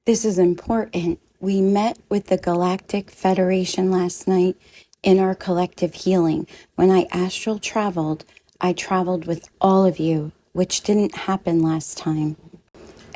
This is important. We met with the Galactic Federation last night in our collective healing. When I astral traveled, I traveled with all of you, which didn't happen last time.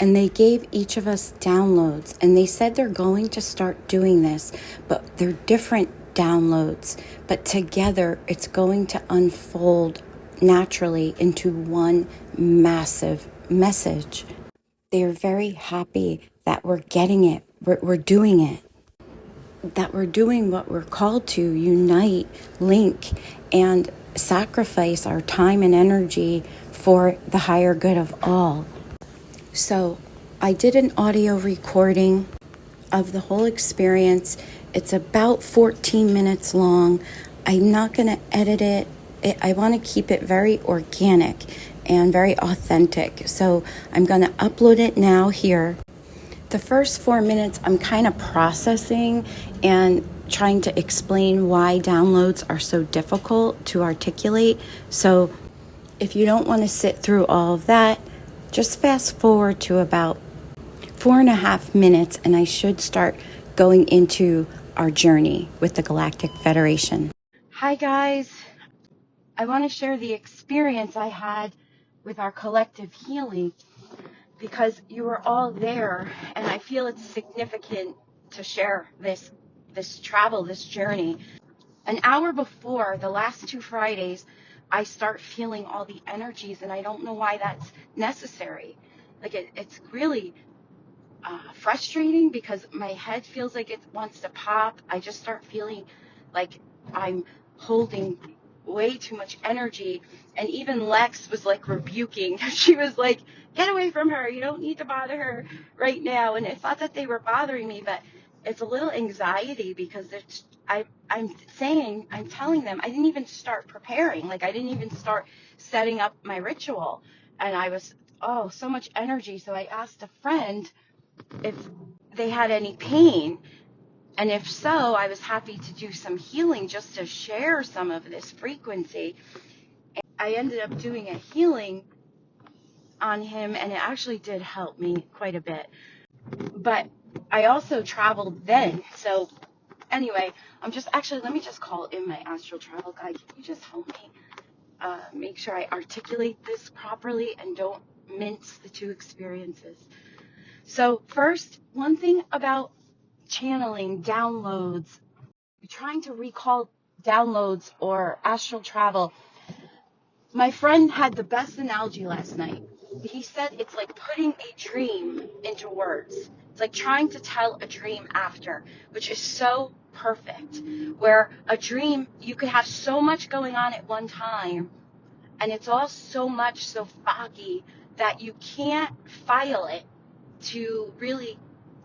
And they gave each of us downloads, and they said they're going to start doing this, but they're different downloads. But together, it's going to unfold naturally into one massive message. They're very happy that we're getting it, we're doing it, that we're doing what we're called to: unite, link, and sacrifice our time and energy for the higher good of all. So I did an audio recording of the whole experience. It's about 14 minutes long. I'm not going to edit it. I want to keep it very organic and very authentic. So I'm going to upload it now here. The first 4 minutes, I'm kind of processing and trying to explain why downloads are so difficult to articulate. So if you don't want to sit through all of that, just fast forward to about 4.5 minutes, and I should start going into our journey with the Galactic Federation. Hi guys, I want to share the experience I had with our collective healing, because you were all there, and I feel it's significant to share this travel, this journey. An hour before the last 2 Fridays, I start feeling all the energies, and I don't know why that's necessary. Like it's really frustrating, because my head feels like it wants to pop. I just start feeling like I'm holding way too much energy. And even Lex was like rebuking. She was like, get away from her. You don't need to bother her right now. And it's not that they were bothering me, but it's a little anxiety, because I'm telling them I didn't even start preparing. Like I didn't even start setting up my ritual. And I was, so much energy. So I asked a friend if they had any pain. And if so, I was happy to do some healing just to share some of this frequency. I ended up doing a healing on him, and it actually did help me quite a bit. But I also traveled then. So anyway, let me just call in my astral travel guide. Can you just help me make sure I articulate this properly and don't mince the two experiences? So first, one thing about channeling downloads, trying to recall downloads or astral travel. My friend had the best analogy last night. He said it's like putting a dream into words. It's like trying to tell a dream after, which is so perfect. Where a dream, you could have so much going on at one time, and it's all so foggy that you can't file it to really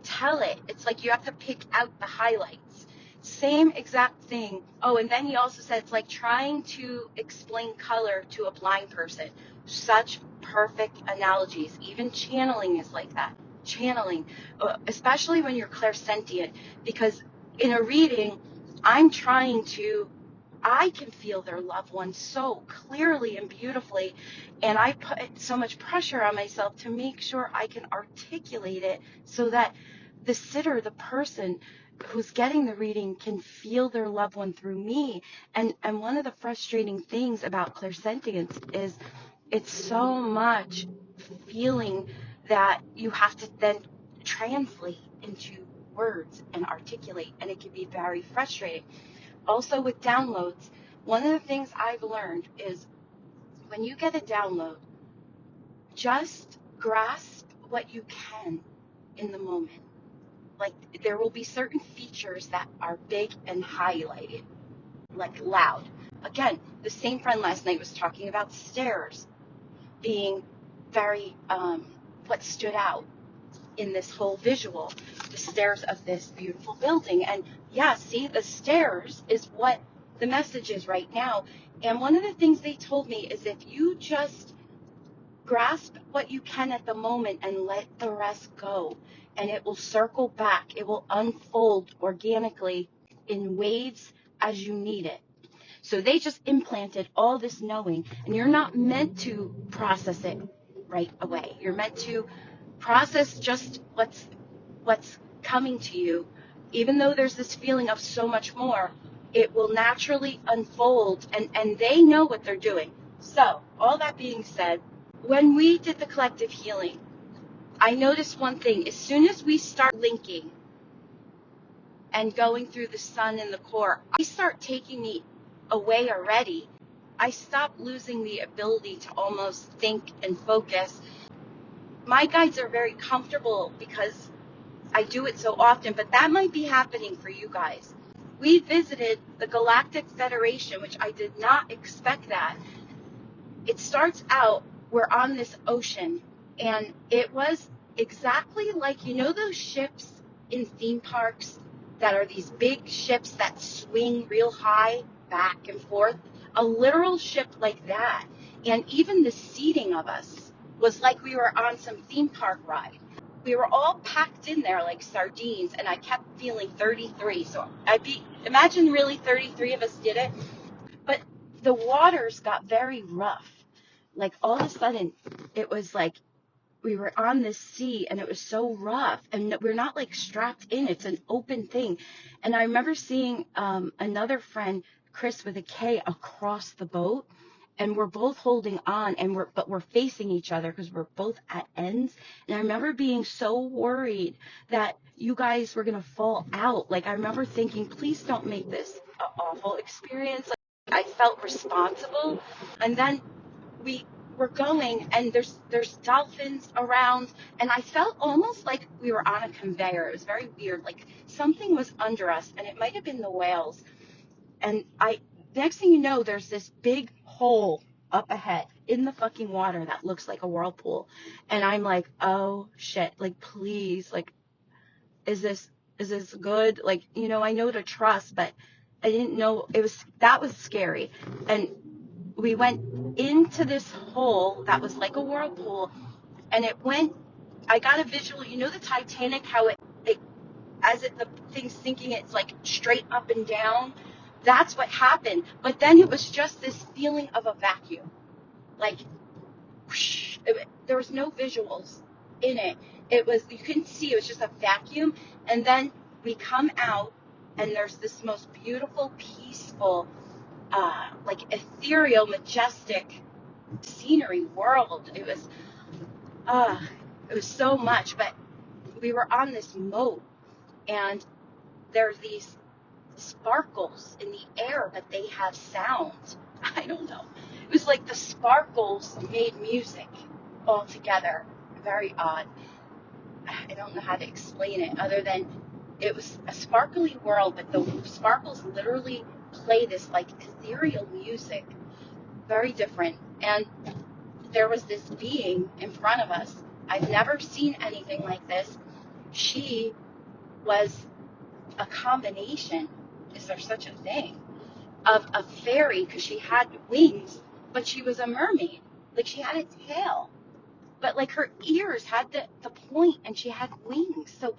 tell it. It's like you have to pick out the highlights. Same exact thing. Oh, and then he also said it's like trying to explain color to a blind person. Such perfect analogies. Even channeling is like that. Channeling, especially when you're clairsentient, because in a reading, I can feel their loved one so clearly and beautifully, and I put so much pressure on myself to make sure I can articulate it so that the sitter, the person who's getting the reading, can feel their loved one through me. And one of the frustrating things about clairsentience is it's so much feeling that you have to then translate into words and articulate, and it can be very frustrating. Also with downloads, one of the things I've learned is when you get a download, just grasp what you can in the moment. Like there will be certain features that are big and highlighted, like loud. Again, the same friend last night was talking about stairs being very, what stood out in this whole visual, the stairs of this beautiful building. And yeah, see, the stairs is what the message is right now. And one of the things they told me is if you just grasp what you can at the moment and let the rest go, and it will circle back, it will unfold organically in waves as you need it. So they just implanted all this knowing, and you're not meant to process it right away. You're meant to process just what's what's coming to you, even though there's this feeling of so much more, it will naturally unfold, and they know what they're doing. So, all that being said, when we did the collective healing, I noticed one thing. As soon as we start linking and going through the sun and the core, I start taking me away already. I stop losing the ability to almost think and focus. My guides are very comfortable because I do it so often, but that might be happening for you guys. We visited the Galactic Federation, which I did not expect that. It starts out, we're on this ocean, and it was exactly like, those ships in theme parks that are these big ships that swing real high back and forth? A literal ship like that. And even the seating of us was like we were on some theme park ride. We were all packed in there like sardines, and I kept feeling 33. So imagine really 33 of us did it. But the waters got very rough. Like all of a sudden, it was like we were on this sea, and it was so rough, and we're not like strapped in. It's an open thing. And I remember seeing another friend, Chris with a K, across the boat, and we're both holding on, and we're facing each other because we're both at ends. And I remember being so worried that you guys were gonna fall out. Like I remember thinking, please don't make this an awful experience. Like I felt responsible. And then we were going, and there's dolphins around, and I felt almost like we were on a conveyor. It was very weird. Like something was under us, and it might have been the whales. And next thing you know, there's this big hole up ahead in the fucking water that looks like a whirlpool. And I'm like, oh shit, like please, like is this good? Like, I know to trust, but I didn't know that was scary. And we went into this hole that was like a whirlpool, and I got a visual, the Titanic, how the thing's sinking, it's like straight up and down. That's what happened. But then it was just this feeling of a vacuum. Like, whoosh, there was no visuals in it. You couldn't see, it was just a vacuum. And then we come out, and there's this most beautiful, peaceful, like ethereal, majestic scenery world. It was so much, but we were on this moat, and there's these sparkles in the air, but they have sound. I don't know. It was like the sparkles made music all together. Very odd. I don't know how to explain it other than it was a sparkly world, but the sparkles literally play this like ethereal music. Very different. And there was this being in front of us. I've never seen anything like this. She was a combination, is there such a thing, of a fairy, because she had wings, but she was a mermaid. Like she had a tail, but like her ears had the point, and she had wings. So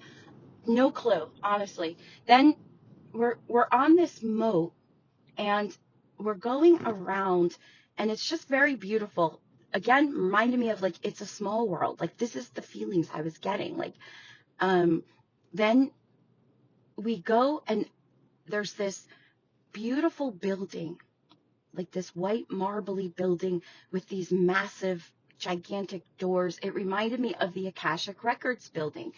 no clue, honestly. Then we're on this moat, and we're going around, and it's just very beautiful. Again, reminded me of like It's a Small World. Like this is the feelings I was getting. Like then we go, and there's this beautiful building, like this white marbly building with these massive gigantic doors. It reminded me of the Akashic Records building.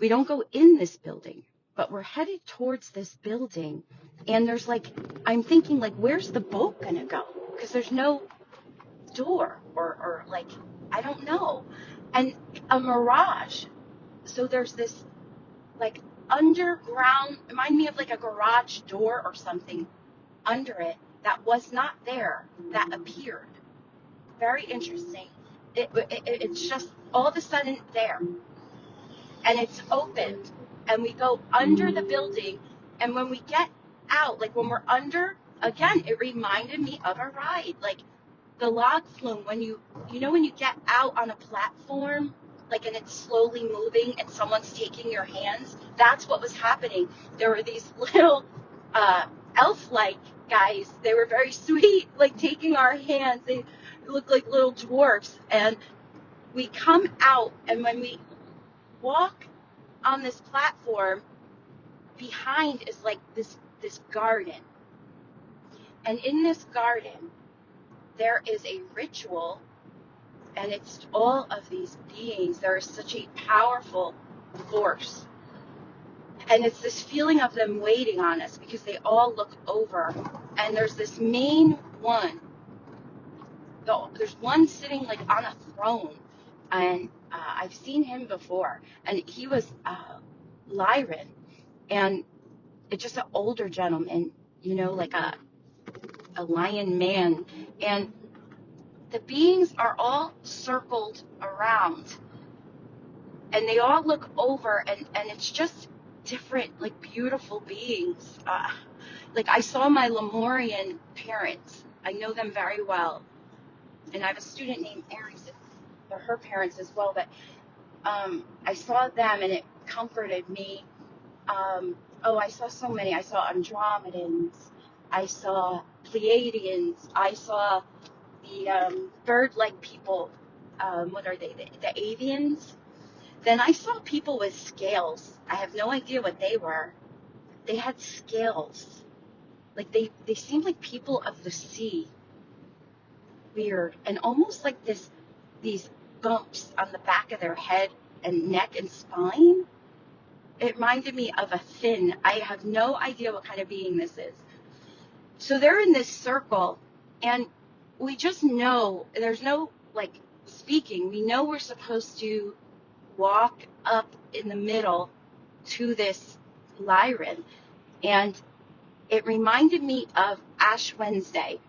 We don't go in this building, but we're headed towards this building, and there's like, I'm thinking like, where's the boat gonna go? Because there's no door, or like, I don't know. And a mirage. So there's this like underground, remind me of like a garage door or something under it that was not there, that appeared. Very interesting. It's just all of a sudden there, and it's opened, and we go under the building, and when we get out, like when we're under, again, it reminded me of a ride, like the log flume, when when you get out on a platform, like, and it's slowly moving and someone's taking your hands. That's what was happening. There were these little elf-like guys. They were very sweet, like taking our hands. They looked like little dwarfs. And we come out, and when we walk on this platform, behind is like this garden. And in this garden, there is a ritual, and it's all of these beings. There is such a powerful force. And it's this feeling of them waiting on us because they all look over. And there's this main one. There's one sitting like on a throne. And I've seen him before. And he was Lyran. And it's just an older gentleman, like a lion man. And the beings are all circled around. And they all look over, and it's just different, like beautiful beings. Like I saw my Lemurian parents. I know them very well. And I have a student named Aries. They're her parents as well. But I saw them, and it comforted me. I saw so many. I saw Andromedans. I saw Pleiadians. I saw the bird-like people. What are they? The avians. Then I saw people with scales. I have no idea what they were. They had scales. Like they seemed like people of the sea. Weird. And almost like these bumps on the back of their head and neck and spine. It reminded me of a fin. I have no idea what kind of being this is. So they're in this circle, and we just know, there's no like speaking. We know we're supposed to walk up in the middle to this Lyran, and it reminded me of Ash Wednesday.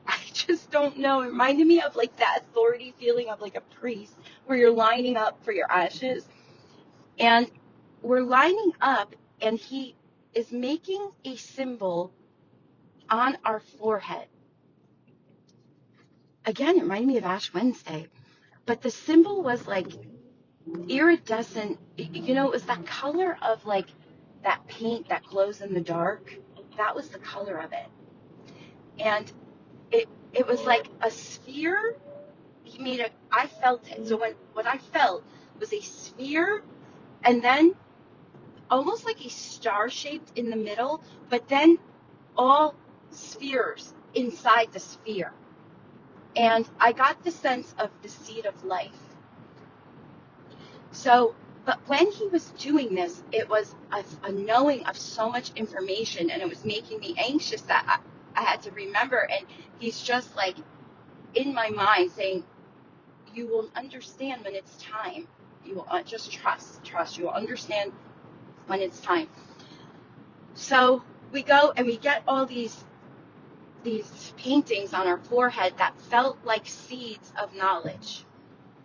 I just don't know. It reminded me of like that authority feeling of like a priest where you're lining up for your ashes. And we're lining up, and he is making a symbol on our forehead. Again, it reminded me of Ash Wednesday. But the symbol was like iridescent. It was that color of like that paint that glows in the dark. That was the color of it. And it was like a sphere. I felt it. So what I felt was a sphere, and then almost like a star shaped in the middle, but then all spheres inside the sphere. And I got the sense of the seed of life. So, but when he was doing this, it was a knowing of so much information, and it was making me anxious that I had to remember. And he's just like in my mind saying, you will understand when it's time. You will just trust. You will understand when it's time. So we go and we get all these paintings on our forehead that felt like seeds of knowledge.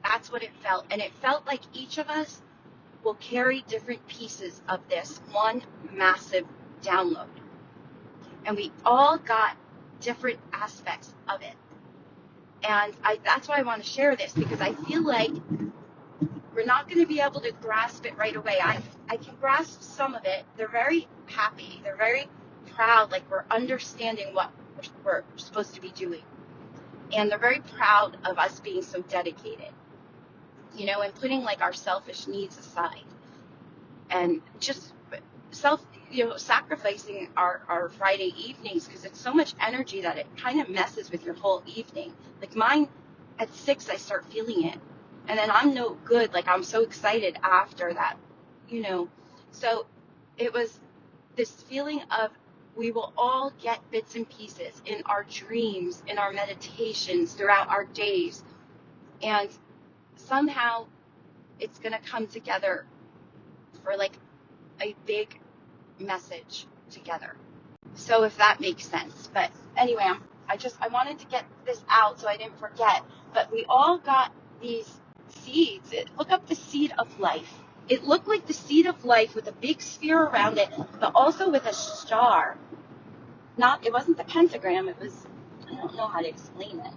That's what it felt. And it felt like each of us will carry different pieces of this one massive download. And we all got different aspects of it. And that's why I want to share this, because I feel like we're not going to be able to grasp it right away. I can grasp some of it. They're very happy. They're very proud, like we're understanding what we're supposed to be doing. And they're very proud of us being so dedicated, and putting like our selfish needs aside and just sacrificing our Friday evenings, because it's so much energy that it kind of messes with your whole evening. Like mine, at 6, I start feeling it. And then I'm no good. Like I'm so excited after that, So it was this feeling of we will all get bits and pieces in our dreams, in our meditations, throughout our days. And somehow it's going to come together for like a big message together. So if that makes sense. But anyway, I wanted to get this out so I didn't forget. But we all got these seeds. Look up the seed of life. It looked like the seed of life with a big sphere around it, but also with a star. It wasn't the pentagram. It was, I don't know how to explain it.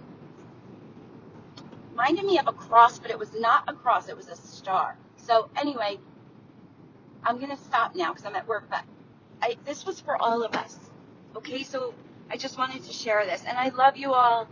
Reminded me of a cross, but it was not a cross. It was a star. So anyway, I'm going to stop now because I'm at work, but this was for all of us. Okay, so I just wanted to share this, and I love you all.